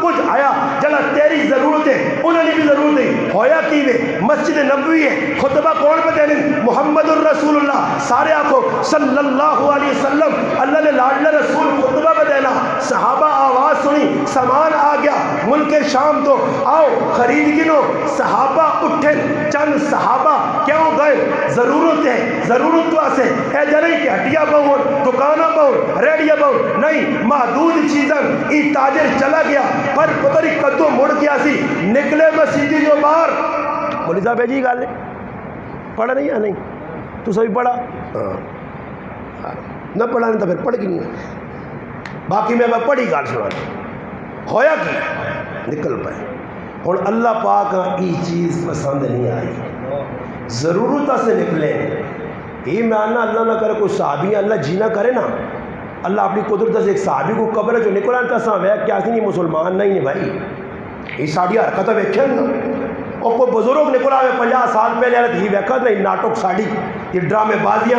کچھ آیا، جلا تیری ضرورت ہے انہیں نہیں بھی ضرورت ہے، ہویا کی میں مسجد نبوی ہے، خطبہ کون پہ دینے محمد الرسول اللہ، سارے آنکھوں صلی اللہ علیہ وسلم، اللہ نے لاڈلہ رسول خطبہ پہ دینا، صحابہ آواز سنی، سامان آ گیا، ملک شام تو آؤ خرید گنو، صحابہ اٹھے، چند صحابہ کیوں گئے، ضرورت ہے، ضرورت تو آسے، اے جنہی کہ ہٹیا بہن، دکانہ بہن، ریڈیا بہن، نہیں محدود چیزن، ای تاجر چلا گیا، پر پتری قدو مڑ گیا سی، نکلے مسیدی جو بار، مولی صاحب ہے جی گالے، پڑھا نہیں یا نہیں؟ تو سبھی پڑھا؟ نہ پڑھا نہیں تو پھر پڑھ کی نہیں، باقی میں پڑھی گال سنا ہویا کی نکل پائے، ہوں اللہ پاک یہ چیز پسند نہیں آئی، ضرورت سے نکلے. یہ ماننا اللہ نہ کرے کوئی صحابی اللہ جی نہ کرے نا، اللہ اپنی قدرت سے ایک صحابی کو قبر جو نکلا تو اساں ویکھ کیا نہیں مسلمان نہیں نے بھائی، یہ ساری حرکت ویکھیں نا. اور کوئی بزرگ نکلا ہوئے 50 سال پہلے یہ ویکھا نہیں ناٹک ساڑی یہ ڈرامے بازیاں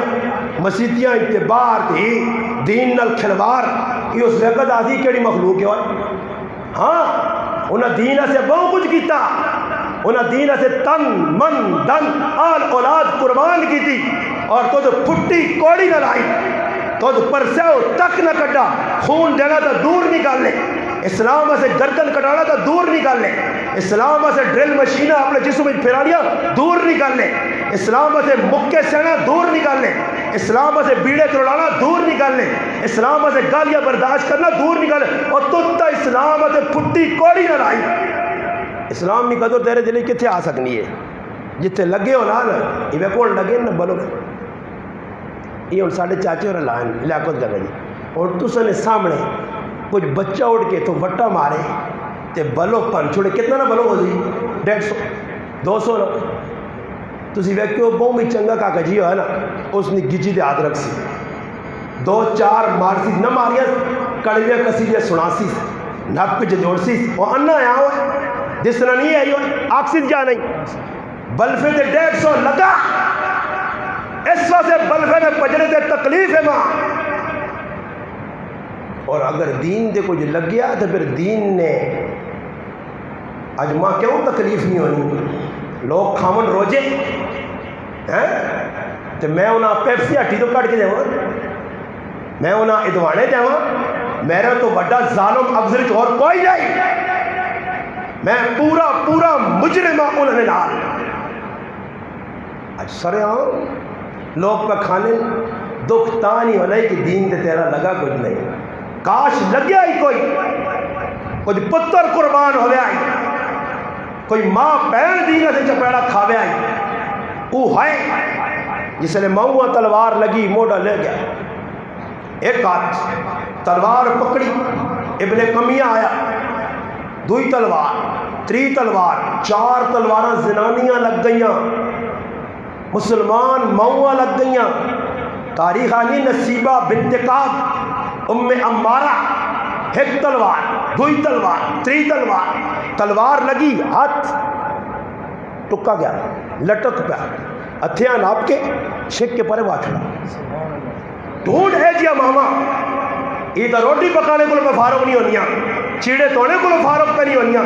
مسیتیاں اعتبار یہ دین نال کھلوار یہ اس وقت آدھی کیڑی مخلوق ہے. ہاں انہیں دین سے بہت کچھ کیتا، انہیں دین سے تن من دن آل اولاد قربان کی تھی، اور تو پھٹی کوڑی نہ لائی، تو پرسیو تک نہ کٹا، خون دینا تو دور نکال لے، اسلام سے گردن کٹانا تو دور نکال لے، اسلام سے ڈرل مشینہ اپنے جسم میں پھیرانیاں دور نکال لے، اسلام سے مکے سینا دور نکال لے، اسلام سے بیڑے توڑانا دور نکال لے، اسلام سے گالیاں برداشت کرنا دور نکال لے، اور تو اسلام سے پھٹی کوڑی نہ لائی. اسلام کی قدر تیرے دل کتنے آ سکنی ہے؟ جتنے لگے ہو نا یہ کون لگے نا بولو. یہ ہوں سارے چاچے اور لائن لیاقت جگہ جی، اور تسا نے سامنے کچھ بچہ اٹھ کے تو وٹا مارے تے بلو پن چھوڑے، کتنا نہ بلو ہو جی 150 200 نا. تسی ویکھو بہت بھی چنگا کاکا جی ہے نا، اس نے گجی دے ہاتھ رکھ سی 2-4 مارسی نہ ماریاں کڑویاں کسی دے سناسی نک پہ جوڑ سی وہ انا آیا ہوا جس طرح نہیں آئی ہوا آکسیج جا نہیں بلفے دے 150 لگا. اس واسے بلفے نے پجڑے دے تکلیف ہے ماں. اور اگر دین دے کچھ لگ گیا تو پھر دین نے اج ماں کیوں تکلیف نہیں ہونی؟ لوگ کھاون روجے ہیں تو میں انہیں پیپسی ہٹی تو کٹ کے دے، میں انہیں ادوانے دے، میرا تو بڑا ظالم افضل اور کوئی نہیں، میں پورا مجرمہ انہوں نے نال. اج سرے لوگ پہ کھانے دکھ تا نہیں ہونا کہ دین تے تیرا لگا کچھ نہیں. کاش لگیا ہی کوئی پتر قربان ہو گیا، کوئی ماں بہن دین سے چپیڑا کھاوے آئی، وہ ہے جس نے مہوا تلوار لگی موڈا لے گیا، ایک ہاتھ تلوار پکڑی ابن کمیہ آیا، دوئی تلوار 3 تلوار 4 تلواراں زنانیاں لگ گئیاں، مسلمان مہوا لگ گئیاں. تاریخ آنی نصیبہ بنت کعب ام امارہ، ایک تلوار 2 تلوار 3 تلوار، تلوار لگی ہاتھ ٹکا گیا لٹک پیا، ہتھیاں ناپ کے چھک کے پرے واٹھڑا. ڈھونڈ ہے جیا ماما یہ تو روٹی پکانے کو میں فارغ نہیں ہونیاں، چیڑے توڑنے کو فارغ پہ نہیں ہونیاں،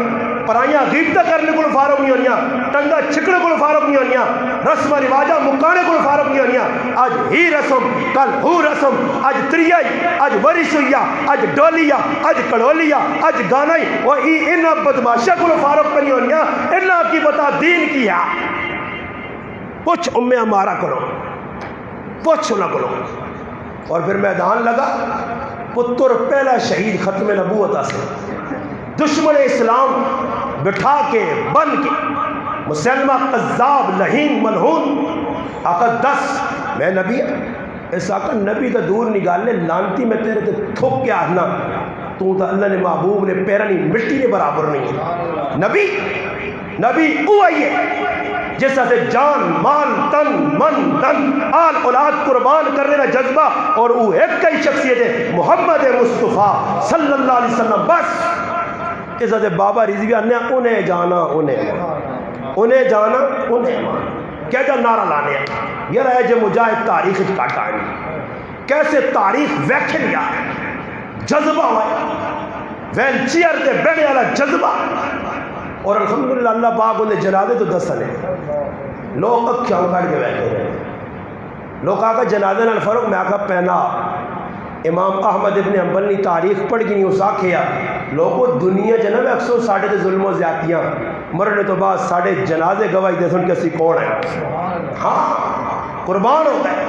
پرائیاں غیبتیں کرنے کو فارغ نہیں ہونیاں، ٹنگا چھکنے کو فارغ نہیں ہونیاں، رسم رواجہ مکانے کو فارغ نہیں ہونیاں. آج ہی رسم کل ہو رسم، آج تریائی آج ورثویا آج ڈولیا آج کڑولیا آج گانائی، وہ ان بدماشا کو فارغ پہ نہیں ہونیاں. انہاں کی بتا دین کی ہے، پوچھ امیں ہمارا کرو، پوچھ نہ کرو. اور پھر میدان لگا، پتر پہلا شہید ختم نبوت سے دشمن اسلام بٹھا کے بن کے مسلمہ قذاب لہین ملعون آقا 10 میں نبی اس آقا نبی تو دور نگال لے لانتی میں تیرے تے تھوک کے آہنا تو اللہ نے محبوب نے پیرانی مٹی نے برابر نہیں. نبی او آئیے جس سے جان مال تن من دن آل اولاد قربان کرنے کا جذبہ، اور وہ ایک کئی شخصیت ہے محمد مصطفیٰ صلی اللہ علیہ وسلم. بس عزت بابا رضویہ نے انہیں جانا انہیں جانا انہیں کیا جا نعرہ لانے یہ رہے جو مجاہد تاریخ کاٹا ہے کیسے تاریخ ویکھے لیا جذبہ ہوا وین چیئر تے بیٹھے والا جذبہ. اور الحمدللہ اللہ پاک انہیں جنازے تو دسنے لوگ اکھیاں کھڑ کے بیٹھے رہے. لوگ آقا جنازے نال فرق میں آقا پہنا امام احمد ابن حنبل نے تاریخ پڑھ کے نہیں اس آکھیا لوگوں دنیا جناب اکثر ساڑھے تے ظلم و زیادتیاں مرنے تو بعد ساڑھے جنازے گواہی دے سن کے اسی کون ہے. ہاں قربان ہو گئے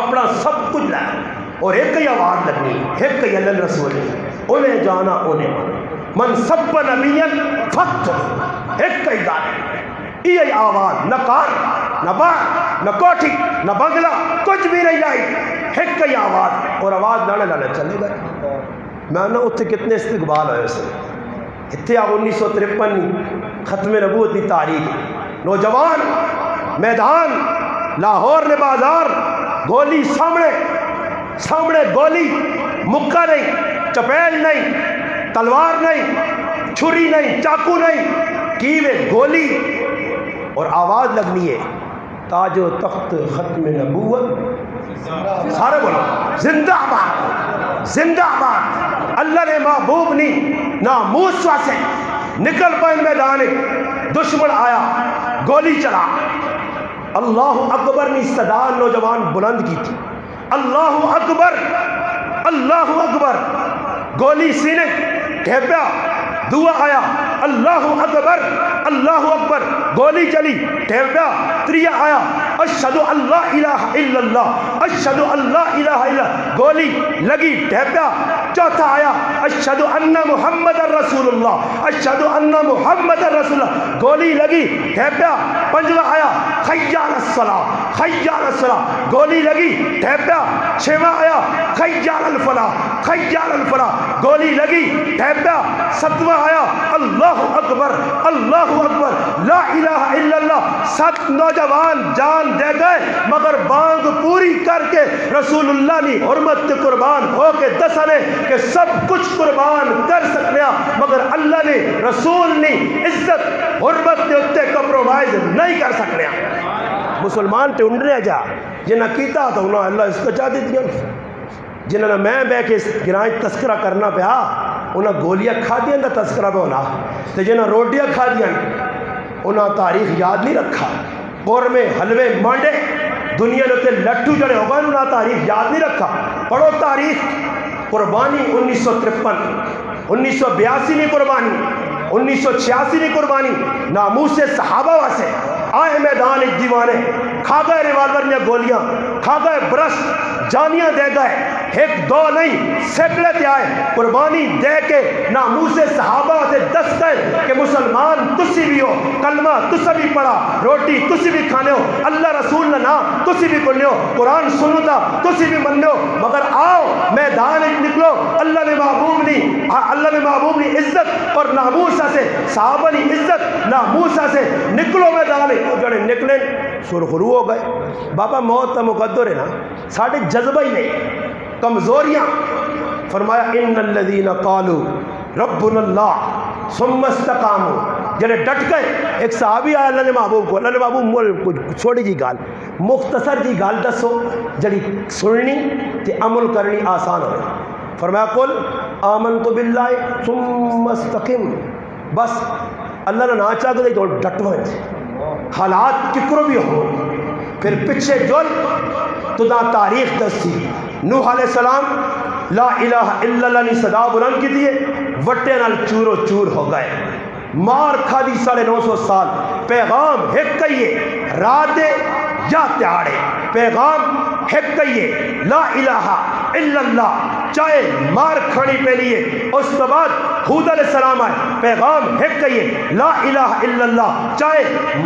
اپنا سب کچھ لائے اور ایک ہی آواز لگنی ایک ہی اللہ رسول انہیں جانا انہیں من سب نبیًا فقط ایک ہی گانے یہ آواز نہ کار نہ بار نہ کوٹھی نہ بنگلہ کچھ بھی نہیں آئی ایک ہی آواز اور آواز لانے چلے گئے. میں نے اتنے کتنے استقبال ہوئے سے اتنے 1953 ختم نبوت کی تاریخ، نوجوان میدان لاہور نے بازار، گولی سامنے گولی، مکہ نہیں، چپیل نہیں، تلوار نہیں، چھری نہیں، چاقو نہیں، کیوے گولی، اور آواز لگنی ہے تاج و تخت ختم نبوت، سارے بولو زندہ آباد زندہ آباد۔ اللہ نے محبوب نہیں ناموس واسے نکل پائے میدان، دشمن آیا گولی چلا، اللہ اکبر نے صدا نوجوان بلند کی تھی، اللہ اکبر اللہ اکبر، گولی سینے ٹھیپیا، دعا آیا اللہ اکبر اللہ اکبر، گولی چلی ٹھیپیا، تریا آیا اشہدو اللہ الہ الا اللہ اشہدو اللہ الہ الا اللہ، گولی لگی ٹھیپیا، چوتھا آیا اشہدو ان محمد رسول اللہ اشہدو ان محمد رسول اللہ، گولی لگی ٹھیپیا، پنجواں آیا حی علی الصلاۃ حی علی الصلاۃ، گولی لگی ٹھیپیا، چھواں آیا حی علی الفلاح حی علی الفلاح، گولی لگی ٹھیپیا، ساتواں آیا اللہ اکبر اللہ اکبر لا الہ الا اللہ۔ 7 نوجوان جان دے گئے مگر بانگ پوری کر کے رسول اللہ نے حرمت قربان ہو کے دسنے کہ سب کچھ قربان کر سکنے مگر اللہ نے رسول نے عزت حرمت کے اتنے کمپرومائز نہیں کر سکنے۔ مسلمان تے انڈنے جا جنہاں کیتا تو انہاں اللہ اس کو چاہ دیتی ہیں، جنہاں میں بے کے گرائیں تذکرہ کرنا پیا انہاں گولیاں کھا دیا دا تذکرہ پہ ہونا، تو جنہاں روٹیاں کھا دیا انہاں تاریخ یاد نہیں رکھا، قورمے حلوے مانڈے دنیا نے لٹو جڑے ہو گئے انہاں تاریخ یاد نہیں رکھا۔ پڑھو تاریخ، قربانی 1953 1982 میں قربانی 1986 میں قربانی، ناموس صحابہ واسے آئے میدان ایک دیوانے، کھا گئے ریوالور میں گولیاں، کھا گئے برس، جانیاں دے گئے، ایک دو نہیں سینکڑے تے آئے قربانی دے کے ناموس صحابہ سے دس گئے کہ مسلمان تسی بھی ہو، کلمہ تسی بھی پڑھا، روٹی تسی بھی کھانے ہو، اللہ رسول نہ تسی بھی پڑھنے ہو، قرآن سنو تا تسی بھی مننے ہو، مگر آؤ میدان نکلو، اللہ نے محبوب نے عزت اور ناموس سے صحابہ نے عزت ناموس سے نکلو میدان، جڑے نکلے سرخرو ہو گئے۔ بابا موت کا مقدر ہے نا، ساڑھے جذبہ ہی نہیں، کمزوریاں۔ فرمایا ان الذین قالوا ربنا اللہ ثم استقاموا، جڑے ڈٹ گئے۔ ایک صحابی آیا اللہ نے محبوب کو، اللہ نے محبوب چھوڑی جی گال مختصر جی گال دسو جڑی سننی تے عمل کرنی آسان ہوئے۔ فرمایا قل آمنت باللہ ثم استقم، بس اللہ نے نا چاہ گئے تو ڈٹ ہوئے، حالات ککرو بھی ہو، پھر پیچھے جل تو دا تاریخ دستی۔ نوح علیہ السلام لا الہ الا اللہ نے صدا بلند کی دیے، وٹے نال چورو چور ہو گئے، مار کھا دی 950 سال، پیغام ایک کہیے رات یا تیاڑے، پیغام ایک کہیے لا الہ الا اللہ، چاہے مار کھانی پہ لیے۔ اس کے بعد ہود علیہ السلام آئے، پیغام ایک کہیے لا الہ الا اللہ، چاہے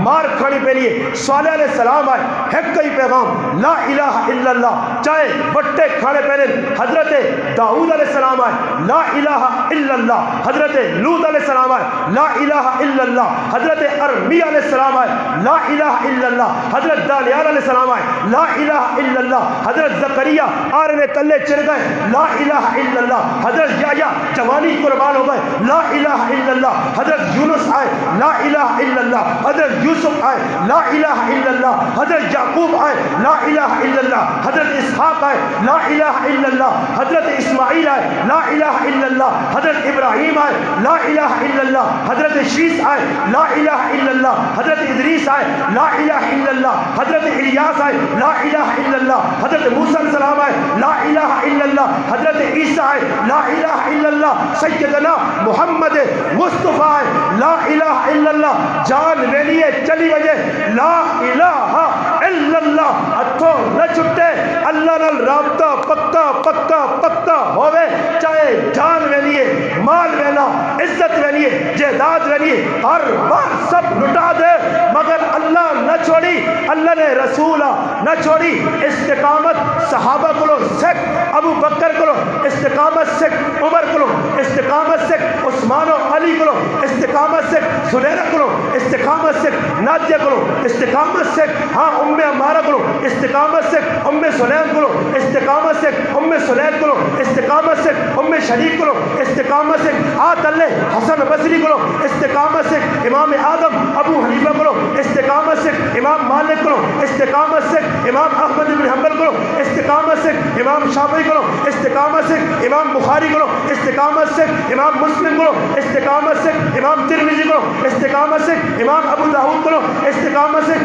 مار کھانی پہ لیے۔ صالح علیہ السلام آئے، ایک کہی پیغام لا الہ الا اللہ، چاہے بٹے کھانے پہ لیں۔ حضرت داؤد علیہ السلام آئے، لا الہ الا اللہ۔ حضرت لوط علیہ السلام آئے، لا الہ الا اللہ۔ حضرت ارمیہ علیہ السلام آئے، لا الہ الا اللہ۔ حضرت دانیال علیہ السلام آئے، لا الہ الا اللہ۔ حضرت زکریا آرنے تلے چر گئے، لا الہ الا اللہ۔ حضرت یحییٰ جوانی قربان ہو گئے، لا الہ الا اللہ۔ حضرت یونس آئے، لا الہ الا اللہ۔ حضرت یوسف آئے، لا الہ الا اللہ۔ حضرت یعقوب آئے، لا الہ الا اللہ۔ حضرت اسحاق آئے، لا الہ الا اللہ۔ حضرت اسماعیل آئے، لا الہ الا اللہ۔ حضرت ابراہیم آئے، لا الہ الا اللہ۔ حضرت شیس آئے، لا الہ الا اللہ۔ حضرت ادریس آئے، لا الہ الا اللہ۔ حضرت الیاس آئے، لا الہ الا اللہ۔ حضرت موسیٰ علیہ السلام آئے، لا الہ الا اللہ۔ حضرت عیسیٰ آئے، لا الہ الا اللہ۔ سیدنا محمد مصطفیٰ آئے، لا الہ الا اللہ۔ جان ویلیے چلی وجہ لا الہ الا اللہ، ہتھوں نہ چھٹے اللہ نال رابطہ پکا پکا پکا ہوئے، چاہے جان ویلیے مال ویلا عزت ویلیے جائیداد ویلیے ہر بار سب لٹا دے مگر اللہ نہ چھوڑی، اللہ نے رسولہ نہ چھوڑی۔ استقامت صحابہ کو سکھ، ابو بکر کو استقامت سکھ، عمر کو استقامت سے عثمان و علی کرو، استقامت سے زلیخا کرو، استقامت سے نادیہ کرو، استقامت سے ام عمارہ کرو، استقامت سے ام سلیم کرو، استقامت سے ام سلیم کرو، استقامت سے ام شریف کرو، استقامت سے اللہ حسن بصری کرو، استقامت سے امام اعظم ابو حنیفہ کرو، استقامت سے امام مالک کرو، استقامت سے امام احمد بن حنبل کرو، استقامت سے امام شافعی کرو، استقامت سے امام بخاری کرو، استقامت سے امام مسلم کرو، استقامت سے امام ترمذی کرو، استقامت سے امام ابو داؤد کرو، استقامت سے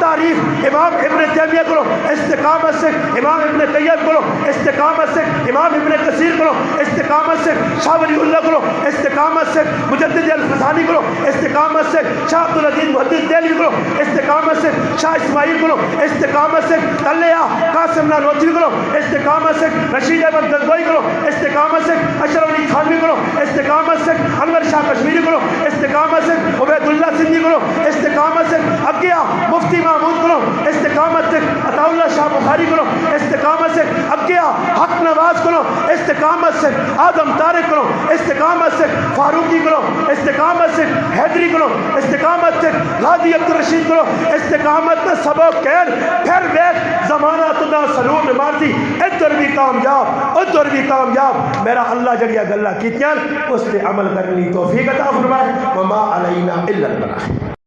تاریخ امام ابن تیمیہ کرو، استقامت سے امام ابن قیم کرو، استقامت سے امام ابن کثیر کرو، استقامت سے شاہ ولی اللہ کرو، استقامت سے مجدد الفسانی کرو، استقامت سے شاہ عبدالعزیز محدث دہلوی کرو، استقامت سے شاہ اسماعیل کرو، استقامت سے طلحہ قاسم نانوتوی کرو، استقامت سے رشید احمد گنگوئی کرو، استقامت سے اشرف علی تھانوی کرو، استقامت سے انور شاہ کشمیری کرو، استقامت سے عبید اللہ سندھی کرو، استقامت سے اگیا مفتی محمود کرو، استقامت سے عطا اللہ شاہ بخاری کرو، استقامت سے اگیا حق نواز کرو، استقامت سے آدم طارق کرو، استقامت سے فاروقی کرو، استقامت سے حیدری کرو، استقامت سے غازی عبدالرشید کرو، استقامت سے سبق کہل پھر بیت زمانہ تدا سلون مارتی ادھر بھی کامیاب ادھر بھی کامیاب میرا اللہ جڑیا گلہ کیتیاں اس پہ عمل کرنی توفیق عطا فرمائے وما علینا الا البلاغ.